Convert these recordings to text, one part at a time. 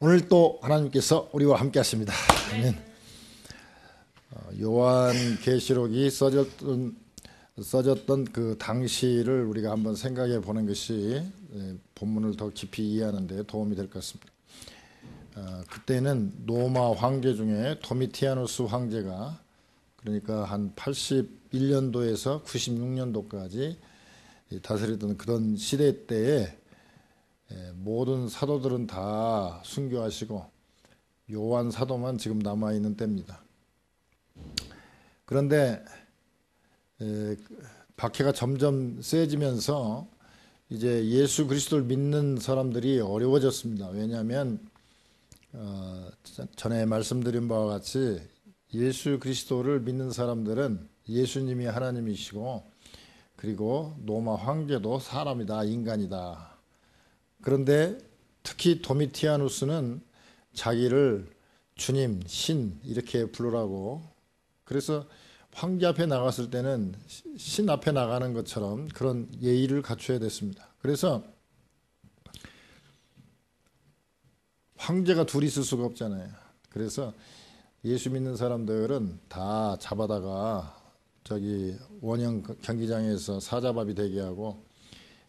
오늘 또 하나님께서 우리와 함께 하십니다. 아멘. 요한계시록이 써졌던 그 당시를 우리가 한번 생각해 보는 것이 본문을 더 깊이 이해하는 데 도움이 될 것 같습니다. 그때는 로마 황제 중에 도미티아누스 황제가 그러니까 한 81년도에서 96년도까지 다스리던 그런 시대 때에 모든 사도들은 다 순교하시고 요한 사도만 지금 남아있는 때입니다. 그런데 박해가 점점 세지면서 이제 예수 그리스도를 믿는 사람들이 어려워졌습니다. 왜냐하면 전에 말씀드린 바와 같이 예수 그리스도를 믿는 사람들은 예수님이 하나님이시고 그리고 로마 황제도 사람이다, 인간이다. 그런데 특히 도미티아누스는 자기를 주님, 신 이렇게 부르라고, 그래서 황제 앞에 나갔을 때는 신 앞에 나가는 것처럼 그런 예의를 갖춰야 됐습니다. 그래서 황제가 둘이 있을 수가 없잖아요. 그래서 예수 믿는 사람들은 다 잡아다가 저기 원형 경기장에서 사자밥이 되게 하고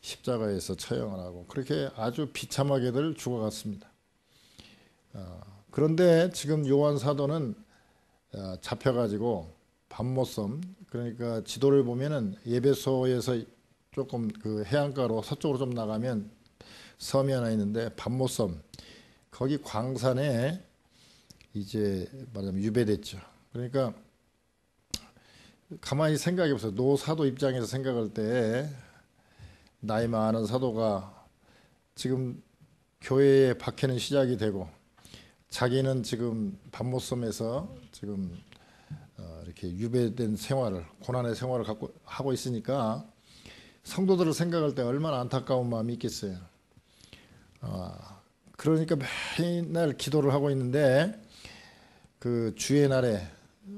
십자가에서 처형을 하고 그렇게 아주 비참하게들 죽어갔습니다. 그런데 지금 요한 사도는 잡혀가지고 밤모섬, 그러니까 지도를 보면은 에베소에서 조금 그 해안가로 서쪽으로 좀 나가면 섬이 하나 있는데 밤모섬, 거기 광산에 이제 말하자면 유배됐죠. 그러니까 가만히 생각해 보세요. 노 사도 입장에서 생각할 때 나이 많은 사도가 지금 교회의 박해는 시작이 되고 자기는 지금 밤모섬에서 지금 이렇게 유배된 생활을, 고난의 생활을 하고 있으니까 성도들을 생각할 때 얼마나 안타까운 마음이 있겠어요. 그러니까 매일 기도를 하고 있는데 그 주의 날에,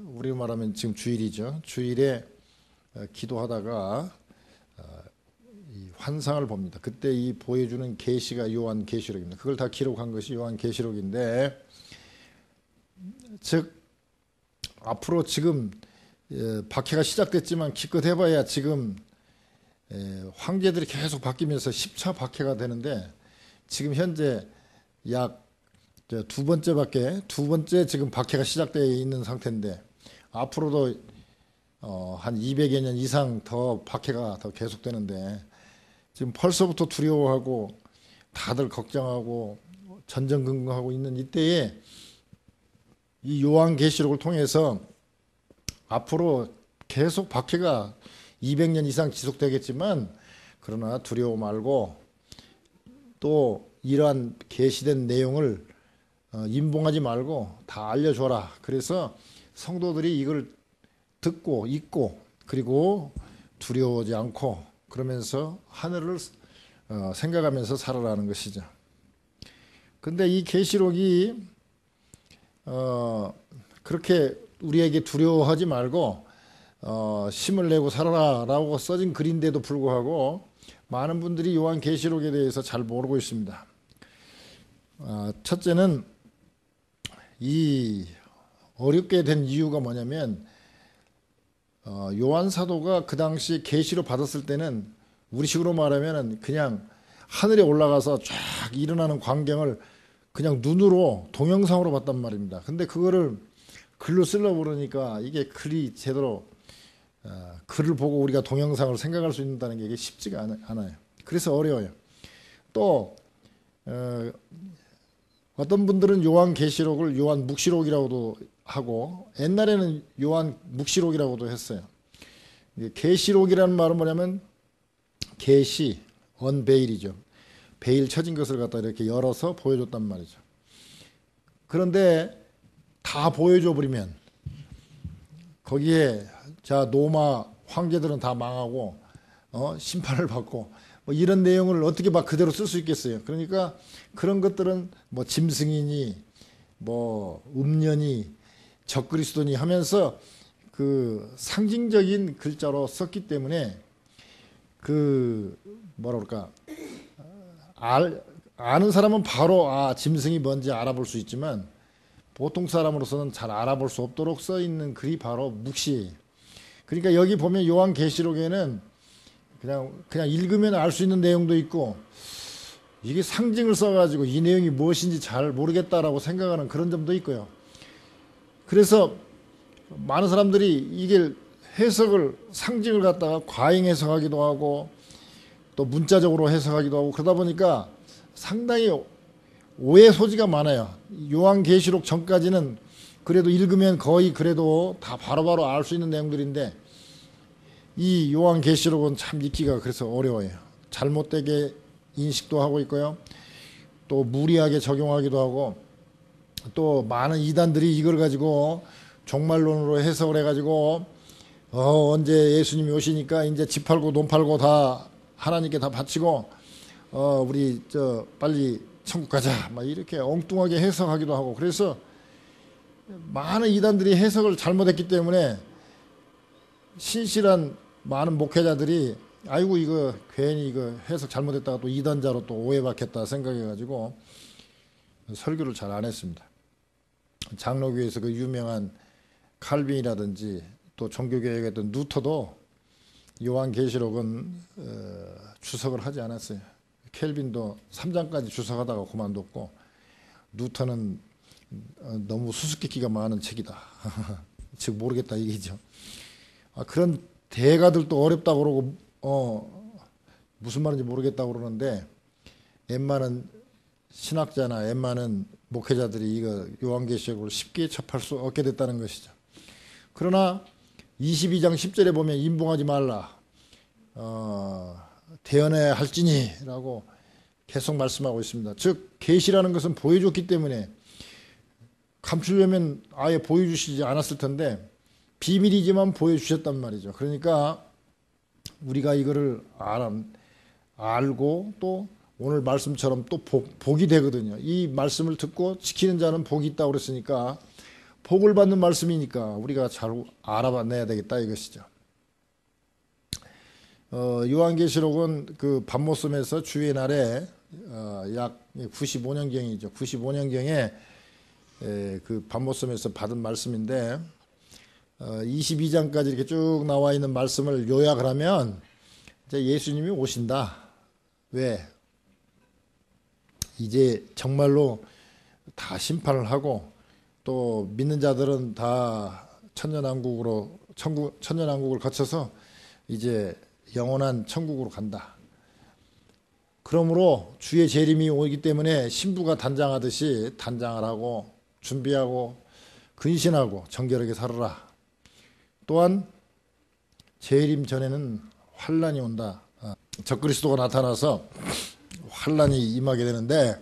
우리 말하면 지금 주일이죠. 주일에 기도하다가 이 환상을 봅니다. 그때 이 보여주는 계시가 요한계시록입니다. 그걸 다 기록한 것이 요한계시록인데, 즉 앞으로 지금 박해가 시작됐지만 기껏 해봐야 지금 황제들이 계속 바뀌면서 10차 박해가 되는데 지금 현재 약 두 번째 지금 박해가 시작되어 있는 상태인데 앞으로도 한 200여 년 이상 더 박해가 더 계속되는데 지금 벌써부터 두려워하고 다들 걱정하고 전전긍긍하고 있는 이때에 이 요한계시록을 통해서 앞으로 계속 박해가 200년 이상 지속되겠지만 그러나 두려워 말고 또 이러한 계시된 내용을 임봉하지 말고 다 알려줘라. 그래서 성도들이 이걸 듣고 읽고 그리고 두려워하지 않고 그러면서 하늘을 생각하면서 살아라는 것이죠. 근데 이 계시록이 그렇게 우리에게 두려워하지 말고 힘을 내고 살아라라고 써진 글인데도 불구하고 많은 분들이 요한계시록에 대해서 잘 모르고 있습니다. 첫째는 이 어렵게 된 이유가 뭐냐면 요한 사도가 그 당시 계시로 받았을 때는 우리식으로 말하면 그냥 하늘에 올라가서 쫙 일어나는 광경을 그냥 눈으로 동영상으로 봤단 말입니다. 근데 그거를 글로 쓰려고 그러니까 이게 글이 제대로 글을 보고 우리가 동영상을 생각할 수 있다는 게 이게 쉽지가 않아요. 그래서 어려워요. 또 어떤 분들은 요한계시록을 요한묵시록이라고도 하고 옛날에는 요한묵시록이라고도 했어요. 계시록이라는 말은 뭐냐면 계시, 언베일이죠. 베일 쳐진 것을 갖다 이렇게 열어서 보여줬단 말이죠. 그런데 다 보여줘 버리면 거기에 자 로마 황제들은 다 망하고 심판을 받고 뭐 이런 내용을 어떻게 막 그대로 쓸 수 있겠어요. 그러니까 그런 것들은 뭐 짐승이니 뭐 음녀니 적그리스도니 하면서 그 상징적인 글자로 썼기 때문에 그 뭐라 그럴까 아는 사람은 바로 짐승이 뭔지 알아볼 수 있지만 보통 사람으로서는 잘 알아볼 수 없도록 써 있는 글이 바로 묵시. 그러니까 여기 보면 요한계시록에는 그냥 읽으면 알 수 있는 내용도 있고, 이게 상징을 써가지고 이 내용이 무엇인지 잘 모르겠다라고 생각하는 그런 점도 있고요. 그래서 많은 사람들이 이게 해석을, 상징을 갖다가 과잉 해석하기도 하고 또 문자적으로 해석하기도 하고, 그러다 보니까 상당히 오해 소지가 많아요. 요한계시록 전까지는 그래도 읽으면 거의 그래도 다 바로바로 알 수 있는 내용들인데, 이 요한계시록은 참 읽기가 그래서 어려워요. 잘못되게 인식도 하고 있고요. 또 무리하게 적용하기도 하고, 또 많은 이단들이 이걸 가지고 종말론으로 해석을 해가지고 언제 예수님이 오시니까 이제 집 팔고 논 팔고 다 하나님께 다 바치고 우리 빨리 천국 가자 막 이렇게 엉뚱하게 해석하기도 하고, 그래서 많은 이단들이 해석을 잘못했기 때문에 신실한 많은 목회자들이 아이고 이거 괜히 이거 해석 잘못했다가 또 이단자로 또 오해받겠다 생각해가지고 설교를 잘 안 했습니다. 장로교에서 그 유명한 칼빈이라든지 또 종교개혁했던 루터도 요한계시록은 주석을 하지 않았어요. 켈빈도 3장까지 주석하다가 그만뒀고, 루터는 너무 수수께끼가 많은 책이다. 즉 모르겠다 이게죠. 그런 대가들도 어렵다고 그러고 무슨 말인지 모르겠다고 그러는데, 웬만한 신학자나 웬만한 목회자들이 이거 요한계시록을 쉽게 접할 수 없게 됐다는 것이죠. 그러나 22장 10절에 보면 임봉하지 말라, 대언해야 할지니 라고 계속 말씀하고 있습니다. 즉 계시라는 것은 보여줬기 때문에 감추려면 아예 보여주시지 않았을 텐데 비밀이지만 보여주셨단 말이죠. 그러니까 우리가 이거를 알고 또 오늘 말씀처럼 또 복이 되거든요. 이 말씀을 듣고 지키는 자는 복이 있다고 그랬으니까 복을 받는 말씀이니까 우리가 잘 알아내야 되겠다 이것이죠. 요한계시록은 그 밤모섬에서 주의 날에 약 95년경이죠. 95년경에 그 밤모섬에서 받은 말씀인데 22장까지 이렇게 쭉 나와 있는 말씀을 요약을 하면 이제 예수님이 오신다. 왜? 이제 정말로 다 심판을 하고 또 믿는 자들은 다 천년왕국을 거쳐서 이제 영원한 천국으로 간다. 그러므로 주의 재림이 오기 때문에 신부가 단장하듯이 단장을 하고 준비하고 근신하고 정결하게 살아라. 또한 재림 전에는 환란이 온다. 적그리스도가 나타나서 환란이 임하게 되는데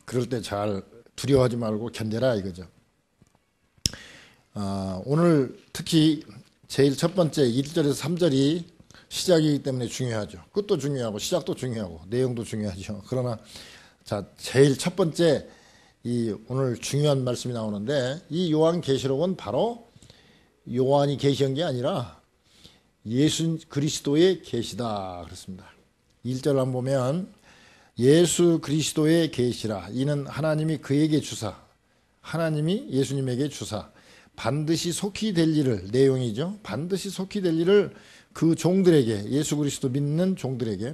그럴 때 잘 두려워하지 말고 견뎌라 이거죠. 오늘 특히 제일 첫 번째 1절에서 3절이 시작이기 때문에 중요하죠. 끝도 중요하고 시작도 중요하고 내용도 중요하죠. 그러나 자 제일 첫 번째 이 오늘 중요한 말씀이 나오는데, 이 요한계시록은 바로 요한이 계시한 게 아니라 예수 그리스도의 계시다 그렇습니다. 1절 한번 보면 예수 그리스도의 계시라, 이는 하나님이 그에게 주사, 하나님이 예수님에게 주사 반드시 속히 될 일을, 내용이죠. 반드시 속히 될 일을 그 종들에게, 예수 그리스도 믿는 종들에게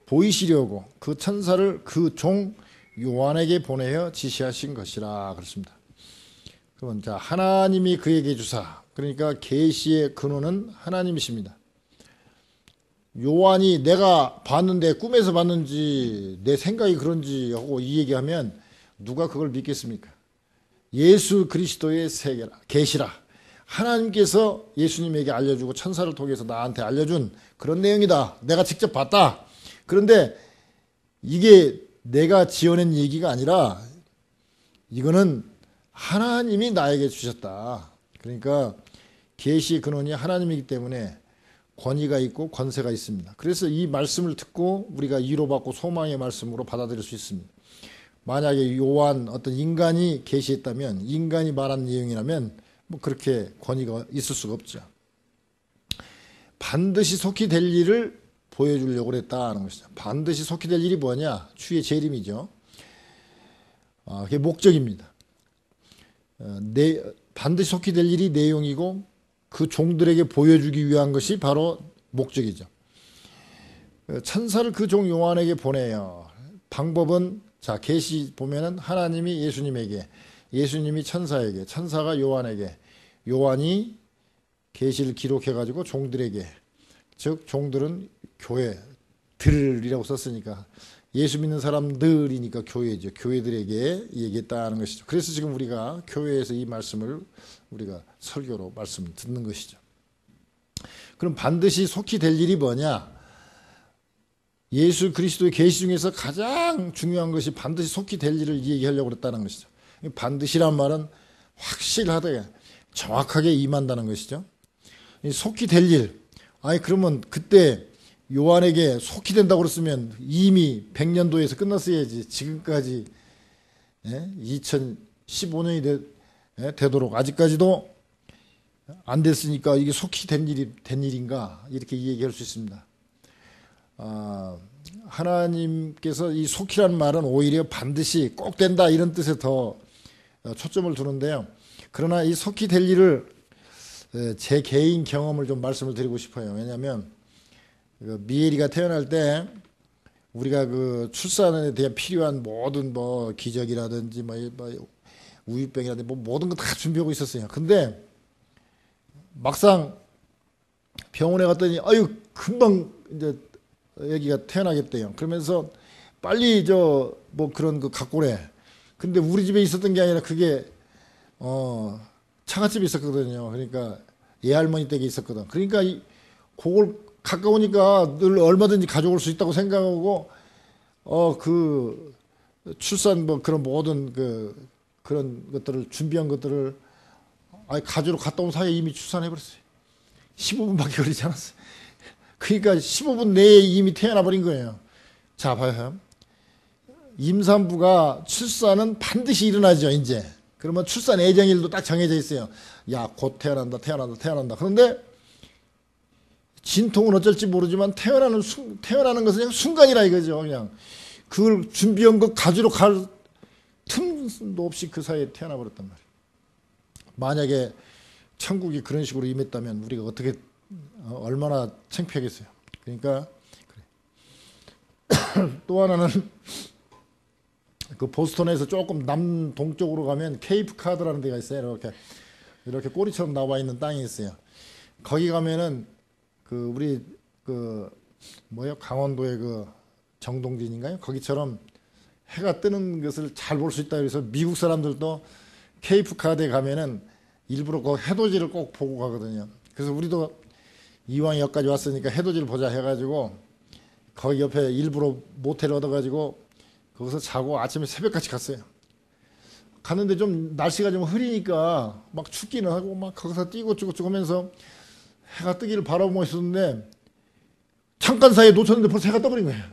보이시려고 그 천사를 그 종 요한에게 보내어 지시하신 것이라 그렇습니다. 그럼 자 하나님이 그에게 주사, 그러니까 계시의 근원은 하나님이십니다. 요한이 내가 봤는데 꿈에서 봤는지 내 생각이 그런지 하고 이 얘기하면 누가 그걸 믿겠습니까? 예수 그리스도의 세계라, 계시라, 하나님께서 예수님에게 알려주고 천사를 통해서 나한테 알려준 그런 내용이다. 내가 직접 봤다. 그런데 이게 내가 지어낸 얘기가 아니라 이거는 하나님이 나에게 주셨다. 그러니까 계시의 근원이 하나님이기 때문에 권위가 있고 권세가 있습니다. 그래서 이 말씀을 듣고 우리가 위로받고 소망의 말씀으로 받아들일 수 있습니다. 만약에 요한 어떤 인간이 계시했다면, 인간이 말한 내용이라면 뭐 그렇게 권위가 있을 수가 없죠. 반드시 속히 될 일을 보여주려고 그랬다는 것이죠. 반드시 속히 될 일이 뭐냐? 주의 재림이죠. 그게 목적입니다. 반드시 속히 될 일이 내용이고 그 종들에게 보여주기 위한 것이 바로 목적이죠. 천사를 그 종 요한에게 보내요. 방법은 자 계시 보면은 하나님이 예수님에게, 예수님이 천사에게, 천사가 요한에게, 요한이 계시를 기록해 가지고 종들에게, 즉 종들은 교회들이라고 썼으니까 예수 믿는 사람들이니까 교회죠. 교회들에게 얘기했다는 것이죠. 그래서 지금 우리가 교회에서 이 말씀을 우리가 설교로 말씀을 듣는 것이죠. 그럼 반드시 속히 될 일이 뭐냐? 예수 그리스도의 계시 중에서 가장 중요한 것이 반드시 속히 될 일을 얘기하려고 그랬다는 것이죠. 반드시란 말은 확실하게 정확하게 임한다는 것이죠. 속히 될 일. 그러면 그때 요한에게 속히 된다고 그랬으면 이미 100년도에서 끝났어야지. 지금까지 2015년이 되도록 아직까지도 안 됐으니까 이게 속히 된 일인가 이렇게 얘기할 수 있습니다. 하나님께서 이 속히라는 말은 오히려 반드시 꼭 된다 이런 뜻에 더 초점을 두는데요. 그러나 이 속히 될 일을 제 개인 경험을 좀 말씀을 드리고 싶어요. 왜냐하면 미에리가 태어날 때 우리가 그 출산에 대해 필요한 모든 뭐 기저귀라든지 뭐 우유병이라든지 뭐 모든 거 다 준비하고 있었어요. 근데 막상 병원에 갔더니 금방 이제 애기가 태어나겠대요. 그러면서 빨리 뭐 그런 거 갖고 오래. 근데 우리 집에 있었던 게 아니라 그게 처갓집에 있었거든요. 그러니까 예할머니 댁에 있었거든. 그러니까 그걸 가까우니까 늘 얼마든지 가져올 수 있다고 생각하고 그 출산 뭐 그런 모든 그런 것들을 준비한 것들을 가지러 갔다 온 사이에 이미 출산해 버렸어요. 15분밖에 걸리지 않았어요. 그러니까 15분 내에 이미 태어나 버린 거예요. 자, 봐요. 임산부가 출산은 반드시 일어나죠, 이제. 그러면 출산 예정일도 딱 정해져 있어요. 야, 곧 태어난다. 그런데 진통은 어쩔지 모르지만 태어나는 것은 그냥 순간이라 이거죠. 그냥 그걸 준비한 거 가지러 갈 틈도 없이 그 사이에 태어나 버렸단 말이에요. 만약에 천국이 그런 식으로 임했다면 우리가 어떻게 얼마나 창피하겠어요. 그러니까 또 하나는 그 보스턴에서 조금 남동쪽으로 가면 케이프 카드라는 데가 있어요. 이렇게 꼬리처럼 나와 있는 땅이 있어요. 거기 가면은 우리 강원도의 정동진인가요? 거기처럼 해가 뜨는 것을 잘 볼 수 있다. 그래서 미국 사람들도 케이프 카드에 가면은 일부러 그 해돋이를 꼭 보고 가거든요. 그래서 우리도 이왕 여기까지 왔으니까 해돋이를 보자 해가지고 거기 옆에 일부러 모텔 얻어가지고 거기서 자고 아침에 새벽같이 갔어요. 갔는데 좀 날씨가 좀 흐리니까 막 춥기는 하고 막 거기서 뛰고 쭈고쭈고 하면서 해가 뜨기를 바라보고 있었는데 잠깐 사이에 놓쳤는데 벌써 해가 떠버린 거예요.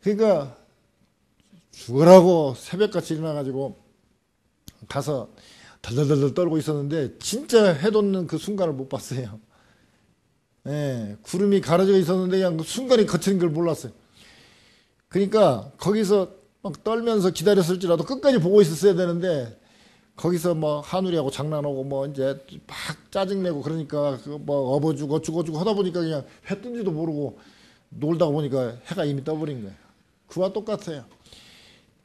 그러니까 죽으라고 새벽같이 일어나가지고 가서 덜덜덜 떨고 있었는데 진짜 해 돋는 그 순간을 못 봤어요. 구름이 가려져 있었는데 그냥 그 순간이 거치는 걸 몰랐어요. 그러니까 거기서 막 떨면서 기다렸을지라도 끝까지 보고 있었어야 되는데 거기서 뭐 하누리하고 장난하고 뭐 이제 막 짜증내고 그러니까 뭐 업어주고 어쩌고 하다 보니까 그냥 해 뜬지도 모르고 놀다가 보니까 해가 이미 떠버린 거예요. 그와 똑같아요.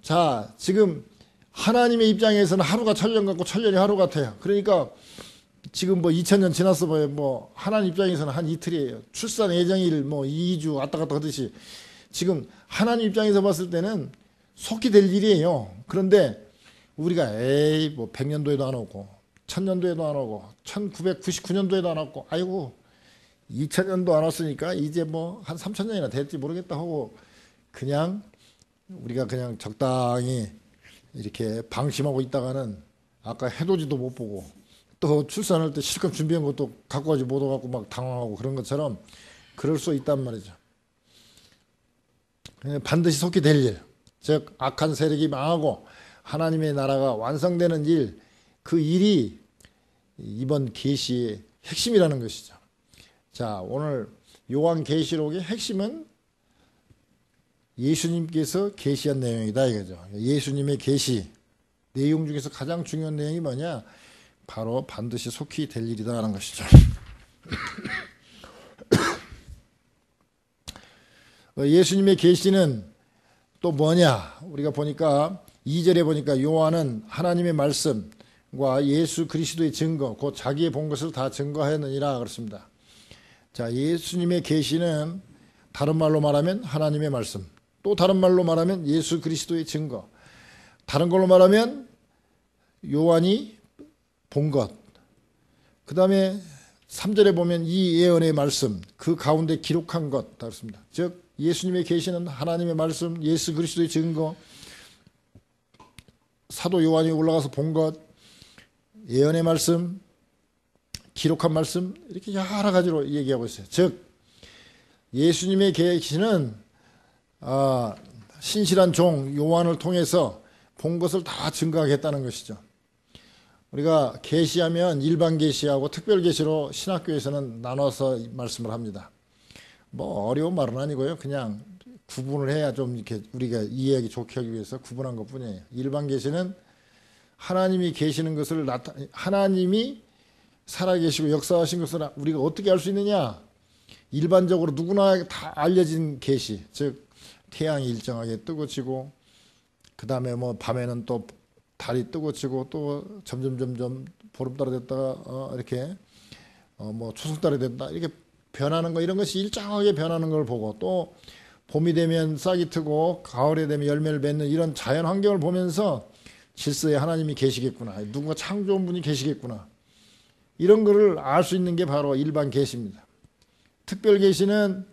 자, 지금 하나님의 입장에서는 하루가 천년 같고 천년이 하루 같아요. 그러니까 지금 뭐 2000년 지났어 봐요. 뭐 하나님 입장에서는 한 이틀이에요. 출산 예정일 뭐 2주 왔다 갔다 하듯이 지금 하나님 입장에서 봤을 때는 속히 될 일이에요. 그런데 우리가 뭐 100년도에도 안 오고 1000년도에도 안 오고 1999년도에도 안 왔고 아이고 2000년도 안 왔으니까 이제 뭐 한 3000년이나 될지 모르겠다 하고 그냥 우리가 그냥 적당히 이렇게 방심하고 있다가는 아까 해돋이도 못 보고 또 출산할 때 실컷 준비한 것도 갖고 가지 못해갖고 막 당황하고 그런 것처럼 그럴 수 있단 말이죠. 반드시 속히 될 일, 즉 악한 세력이 망하고 하나님의 나라가 완성되는 일, 그 일이 이번 계시의 핵심이라는 것이죠. 자, 오늘 요한계시록의 핵심은 예수님께서 계시한 내용이다 이거죠. 예수님의 계시 내용 중에서 가장 중요한 내용이 뭐냐? 바로 반드시 속히 될 일이다 하는 것이죠. 예수님의 계시는 또 뭐냐? 우리가 보니까 2절에 보니까 요한은 하나님의 말씀과 예수 그리스도의 증거, 곧 자기의 본 것을 다 증거하였느니라 그렇습니다. 자, 예수님의 계시는 다른 말로 말하면 하나님의 말씀, 또 다른 말로 말하면 예수 그리스도의 증거, 다른 걸로 말하면 요한이 본 것, 그 다음에 3절에 보면 이 예언의 말씀, 그 가운데 기록한 것, 그렇습니다. 즉 예수님의 계시는 하나님의 말씀, 예수 그리스도의 증거, 사도 요한이 올라가서 본 것, 예언의 말씀, 기록한 말씀, 이렇게 여러 가지로 얘기하고 있어요. 즉 예수님의 계시는 신실한 종 요한을 통해서 본 것을 다 증거하겠다는 것이죠. 우리가 계시하면 일반 계시하고 특별 계시로 신학교에서는 나눠서 말씀을 합니다. 뭐 어려운 말은 아니고요. 그냥 구분을 해야 좀 이렇게 우리가 이해하기 좋게 하기 위해서 구분한 것뿐이에요. 일반 계시는 하나님이 계시는 것을 하나님이 살아계시고 역사하신 것을 우리가 어떻게 알 수 있느냐? 일반적으로 누구나 다 알려진 계시, 즉 태양이 일정하게 뜨고 지고, 그 다음에 뭐 밤에는 또 달이 뜨고 지고, 또 점점 보름달이 됐다가 이렇게 뭐 초승달이 됐다, 이렇게 변하는 거, 이런 것이 일정하게 변하는 걸 보고, 또 봄이 되면 싹이 트고 가을에 되면 열매를 맺는 이런 자연 환경을 보면서 질서에 하나님이 계시겠구나, 누군가 참 좋은 분이 계시겠구나, 이런 거를 알 수 있는 게 바로 일반 계시입니다. 특별 계시는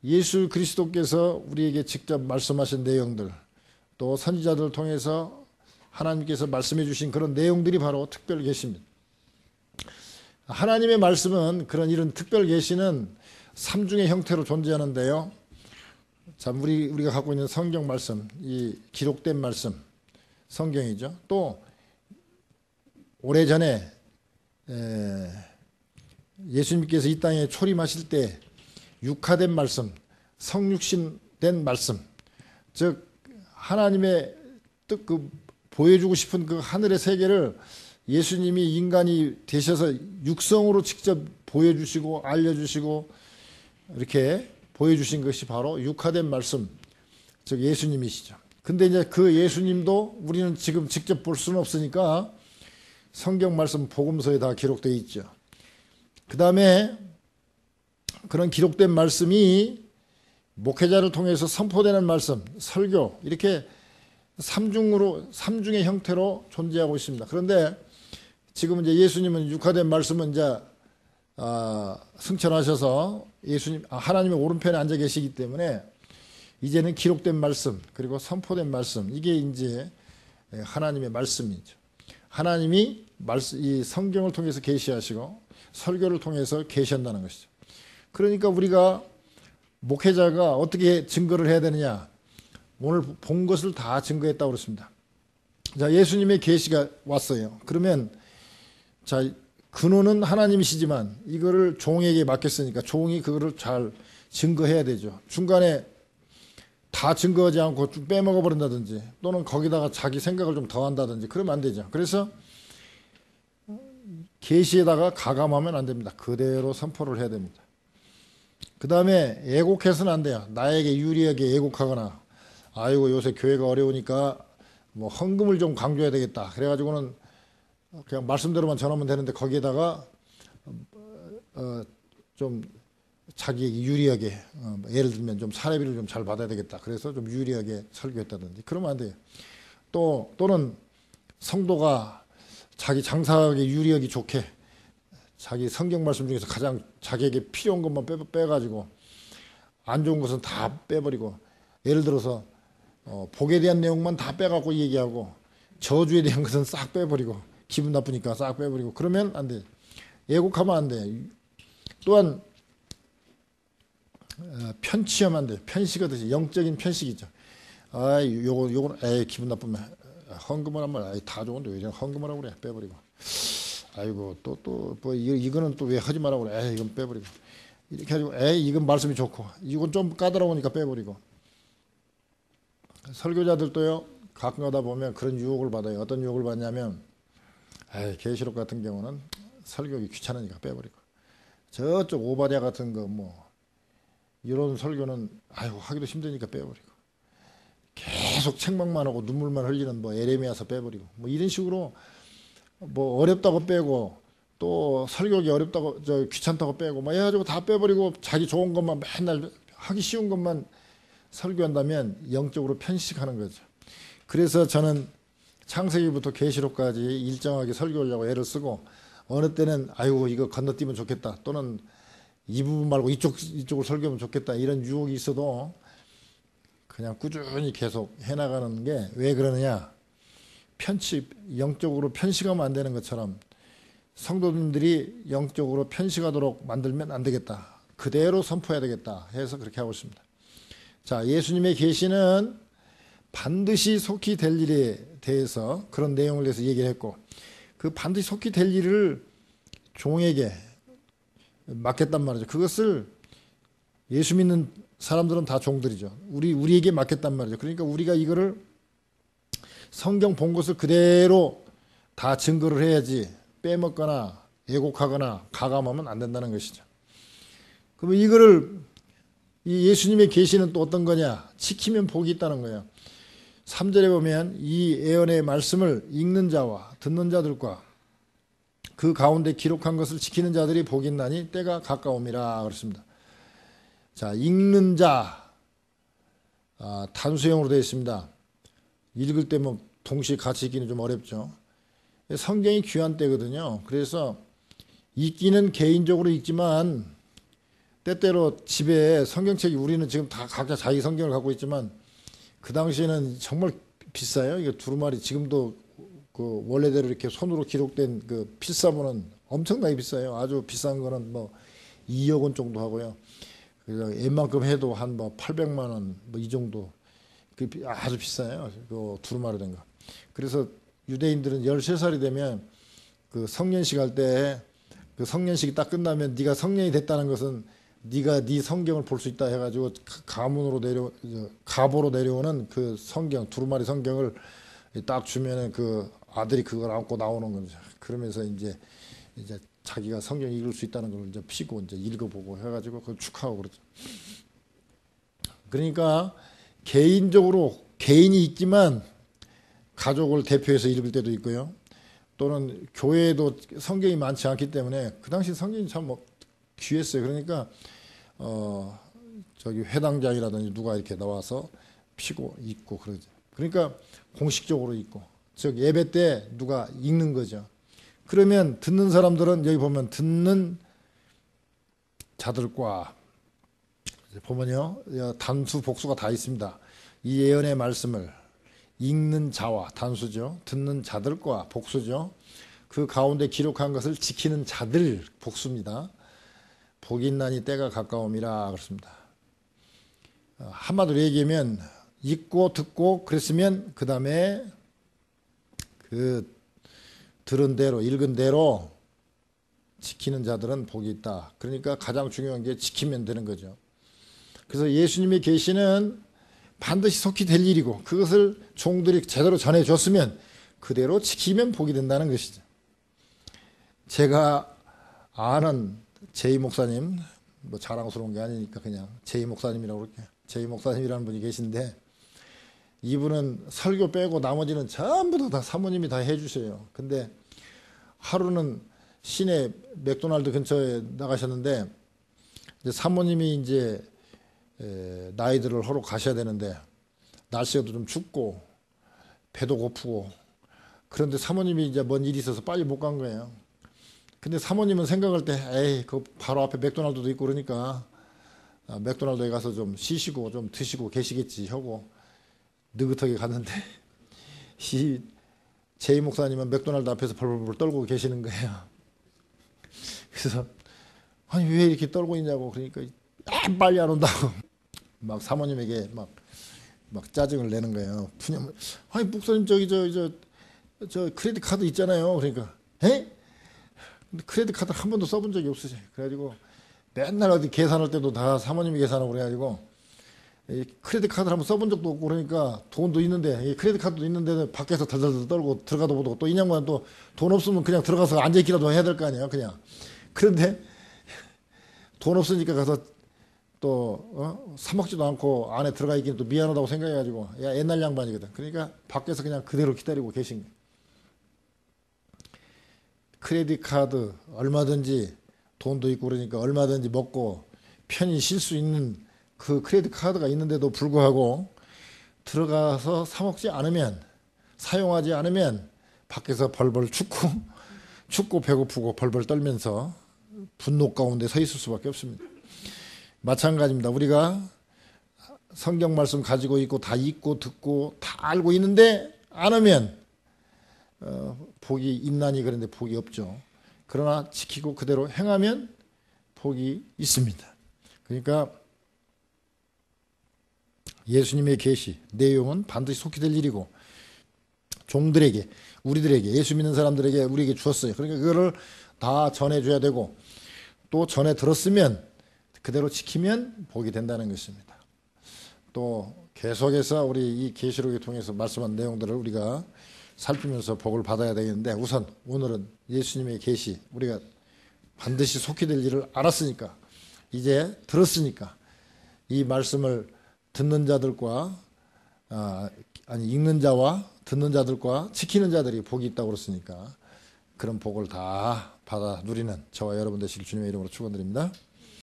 예수 그리스도께서 우리에게 직접 말씀하신 내용들, 또 선지자들을 통해서 하나님께서 말씀해 주신 그런 내용들이 바로 특별 계시입니다. 하나님의 말씀은 이런 특별 계시는 3중의 형태로 존재하는데요. 자, 우리가 갖고 있는 성경 말씀, 이 기록된 말씀, 성경이죠. 또 오래전에 예수님께서 이 땅에 초림하실 때 육화된 말씀, 성육신된 말씀, 즉 하나님의 뜻, 보여주고 싶은 그 하늘의 세계를 예수님이 인간이 되셔서 육성으로 직접 보여주시고 알려주시고 이렇게 보여주신 것이 바로 육화된 말씀, 즉 예수님이시죠. 근데 이제 그 예수님도 우리는 지금 직접 볼 수는 없으니까 성경 말씀 복음서에 다 기록되어 있죠. 그 다음에 그런 기록된 말씀이 목회자를 통해서 선포되는 말씀, 설교, 이렇게 3중의 형태로 존재하고 있습니다. 그런데 지금 이제 예수님은 육화된 말씀은 이제 승천하셔서 하나님의 오른편에 앉아 계시기 때문에 이제는 기록된 말씀, 그리고 선포된 말씀, 이게 이제 하나님의 말씀이죠. 하나님이 이 성경을 통해서 계시하시고 설교를 통해서 계시한다는 것이죠. 그러니까 우리가 목회자가 어떻게 증거를 해야 되느냐? 오늘 본 것을 다 증거했다고 그랬습니다. 자, 예수님의 계시가 왔어요. 그러면 자, 근원은 하나님이시지만 이거를 종에게 맡겼으니까 종이 그거를 잘 증거해야 되죠. 중간에 다 증거하지 않고 좀 빼먹어 버린다든지 또는 거기다가 자기 생각을 좀 더한다든지 그러면 안 되죠. 그래서 계시에다가 가감하면 안 됩니다. 그대로 선포를 해야 됩니다. 그 다음에 애곡해서는 안 돼요. 나에게 유리하게 애곡하거나, 아이고 요새 교회가 어려우니까 뭐 헌금을 좀 강조해야 되겠다, 그래가지고는 그냥 말씀대로만 전하면 되는데 거기에다가 좀 자기에게 유리하게, 예를 들면 좀 사례비를 좀 잘 받아야 되겠다, 그래서 좀 유리하게 설교했다든지 그러면 안 돼요. 또는 성도가 자기 장사하기 유리하기 좋게 자기 성경 말씀 중에서 가장 자기에게 필요한 것만 빼가지고 안 좋은 것은 다 빼버리고, 예를 들어서 복에 대한 내용만 다 빼갖고 얘기하고 저주에 대한 것은 싹 빼버리고, 기분 나쁘니까 싹 빼버리고, 그러면 안 돼. 예곡하면 안 돼. 또한 편취하면 안 돼. 편식하듯이 영적인 편식이죠. 요거 기분 나쁘면 헌금을 하면 다 좋은데 왜 헌금을 하고 그래, 빼버리고. 아이고 뭐 이거는 또 왜 하지 말라고 그래, 이건 빼버리고. 이렇게 해가지고 이건 말씀이 좋고 이건 좀 까다로우니까 빼버리고. 설교자들도요, 가끔 가다 보면 그런 유혹을 받아요. 어떤 유혹을 받냐면, 계시록 같은 경우는 설교하기 귀찮으니까 빼버리고, 저쪽 오바댜 같은 거 이런 설교는 하기도 힘드니까 빼버리고, 계속 책망만 하고 눈물만 흘리는 에레미야서 빼버리고, 이런 식으로 어렵다고 빼고, 또 설교하기 어렵다고 귀찮다고 빼고 해가지고 다 빼버리고 자기 좋은 것만 맨날 하기 쉬운 것만 설교한다면 영적으로 편식하는 거죠. 그래서 저는 창세기부터 계시록까지 일정하게 설교하려고 애를 쓰고, 어느 때는 이거 건너뛰면 좋겠다, 또는 이 부분 말고 이쪽을 설교하면 좋겠다, 이런 유혹이 있어도 그냥 꾸준히 계속 해나가는 게, 왜 그러느냐, 영적으로 편식하면 안 되는 것처럼 성도님들이 영적으로 편식하도록 만들면 안 되겠다, 그대로 선포해야 되겠다 해서 그렇게 하고 있습니다. 자, 예수님의 계시는 반드시 속히 될 일에 대해서 그런 내용을 위해서 얘기를 했고, 그 반드시 속히 될 일을 종에게 맡겼단 말이죠. 그것을 예수 믿는 사람들은 다 종들이죠. 우리에게 맡겼단 말이죠. 그러니까 우리가 이거를 성경 본 것을 그대로 다 증거를 해야지 빼먹거나 왜곡하거나 가감하면 안 된다는 것이죠. 그러면 이거를, 이 예수님의 계시는 또 어떤 거냐, 지키면 복이 있다는 거예요. 3절에 보면 이 예언의 말씀을 읽는 자와 듣는 자들과 그 가운데 기록한 것을 지키는 자들이 복이 있나니 때가 가까움이라 그렇습니다. 자, 읽는 자, 단수형으로 되어 있습니다. 읽을 때 동시에 같이 읽기는 좀 어렵죠. 성경이 귀한 때거든요. 그래서 읽기는 개인적으로 읽지만, 때때로 집에 성경책이, 우리는 지금 다 각자 자기 성경을 갖고 있지만 그 당시에는 정말 비싸요. 이거 두루마리, 지금도 그 원래대로 이렇게 손으로 기록된 그 필사본은 엄청나게 비싸요. 아주 비싼 거는 2억 원 정도 하고요. 그래서 웬만큼 해도 한 800만 원 이 정도. 그 아주 비싸요. 그 두루마리 된 거. 그래서 유대인들은 13살이 되면 그 성년식 할 때, 그 성년식이 딱 끝나면 네가 성년이 됐다는 것은 네가 네 성경을 볼 수 있다 해가지고 가보로 내려오는 그 성경, 두루마리 성경을 딱 주면은 그 아들이 그걸 안고 나오는 거죠. 그러면서 이제 자기가 성경 읽을 수 있다는 걸 이제 피고 이제 읽어보고 해가지고 그걸 축하하고 그러죠. 그러니까 개인적으로 개인이 읽지만 가족을 대표해서 읽을 때도 있고요. 또는 교회에도 성경이 많지 않기 때문에 그 당시 성경이 참 귀했어요. 그러니까 저기 회당장이라든지 누가 이렇게 나와서 피고 읽고 그러죠. 그러니까 공식적으로 읽고, 즉 예배 때 누가 읽는 거죠. 그러면 듣는 사람들은 여기 보면 듣는 자들과 보면요, 단수 복수가 다 있습니다. 이 예언의 말씀을 읽는 자와 단수죠. 듣는 자들과 복수죠. 그 가운데 기록한 것을 지키는 자들 복수입니다. 복이 있나니 때가 가까움이라 그렇습니다. 한마디로 얘기하면 읽고 듣고 그랬으면 그 다음에 그 들은 대로 읽은 대로 지키는 자들은 복이 있다. 그러니까 가장 중요한 게 지키면 되는 거죠. 그래서 예수님의 계시는 반드시 속히 될 일이고, 그것을 종들이 제대로 전해줬으면 그대로 지키면 복이 된다는 것이죠. 제가 아는 제이 목사님, 자랑스러운 게 아니니까 그냥 제이 목사님이라고 그럴게요. 제이 목사님이라는 분이 계신데, 이분은 설교 빼고 나머지는 전부 다 사모님이 다 해주세요. 근데 하루는 시내 맥도날드 근처에 나가셨는데, 이제 사모님이 이제 나이들을 하러 가셔야 되는데 날씨가 좀 춥고 배도 고프고, 그런데 사모님이 이제 뭔 일이 있어서 빨리 못 간 거예요. 근데 사모님은 생각할 때 그 바로 앞에 맥도날드도 있고 그러니까 맥도날드에 가서 좀 쉬시고 좀 드시고 계시겠지 하고 느긋하게 갔는데 제이 목사님은 맥도날드 앞에서 벌벌벌 떨고 계시는 거예요. 그래서 아니 왜 이렇게 떨고 있냐고, 그러니까 빨리 안 온다고 막 사모님에게 막 짜증을 내는 거예요. 푸념, 아니 목사님 저기 저 크레딧 카드 있잖아요. 그러니까 에? 근데 크레딧 카드 한 번도 써본 적이 없으세요. 그래가지고 맨날 어디 계산할 때도 다 사모님이 계산하고 그래가지고 이 크레딧 카드를 한번 써본 적도 없고 그러니까 돈도 있는데 이 크레딧 카드도 있는데 밖에서 덜덜덜 떨고 들어가도 못하고 또 이 양반은 또 돈 없으면 그냥 들어가서 앉아있기라도 해야 될 거 아니에요 그냥. 그런데 돈 없으니까 가서 또 사 먹지도 않고 안에 들어가 있기는 또 미안하다고 생각해가지고 야 옛날 양반이거든. 그러니까 밖에서 그냥 그대로 기다리고 계신 거예요. 크레딧 카드 얼마든지 돈도 있고 그러니까 얼마든지 먹고 편히 쉴 수 있는 그 크레딧 카드가 있는데도 불구하고 들어가서 사 먹지 않으면 사용하지 않으면 밖에서 벌벌 춥고 배고프고 벌벌 떨면서 분노 가운데 서 있을 수밖에 없습니다. 마찬가지입니다. 우리가 성경 말씀 가지고 있고 다 읽고 듣고 다 알고 있는데 안 하면 복이 있나니 그런데 복이 없죠. 그러나 지키고 그대로 행하면 복이 있습니다. 그러니까 예수님의 계시 내용은 반드시 속히 될 일이고 종들에게 우리들에게 예수 믿는 사람들에게 우리에게 주었어요. 그러니까 그거를 다 전해줘야 되고 또 전해 들었으면 그대로 지키면 복이 된다는 것입니다. 또 계속해서 우리 이 계시록을 통해서 말씀한 내용들을 우리가 살피면서 복을 받아야 되겠는데 우선 오늘은 예수님의 계시 우리가 반드시 속히 될 일을 알았으니까 이제 들었으니까 이 말씀을 듣는 자들과 읽는 자와 듣는 자들과 지키는 자들이 복이 있다고 그랬으니까 그런 복을 다 받아 누리는 저와 여러분 되시길 주님의 이름으로 축원드립니다.